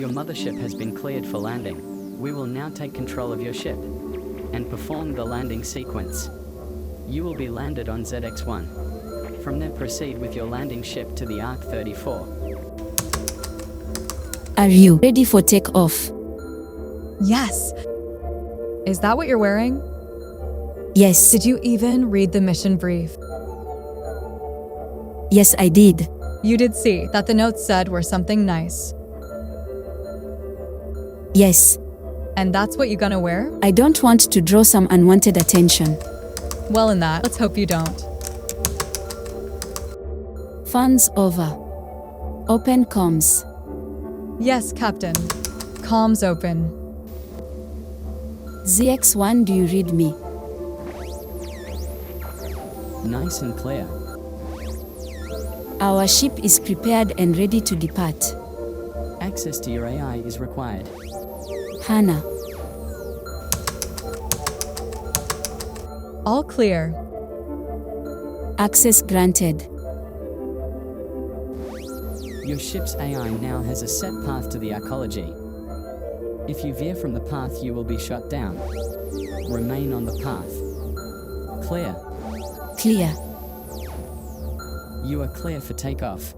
Your mothership has been cleared for landing. We will now take control of your ship and perform the landing sequence. You will be landed on ZX-1. From there proceed with your landing ship to the Arc-34. Are you ready for takeoff? Yes. Is that what you're wearing? Yes. Did you even read the mission brief? Yes, I did. You did see that the notes said were something nice. Yes. And that's what you're gonna wear? I don't want to draw some unwanted attention. Well, in that, let's hope you don't. Funds over. Open comms. Yes, Captain. Comms open. ZX-1, do you read me? Nice and clear. Our ship is prepared and ready to depart. Access to your AI is required. Hannah. All clear. Access granted. Your ship's AI now has a set path to the arcology. If you veer from the path, you will be shot down. Remain on the path. Clear. Clear. You are clear for takeoff.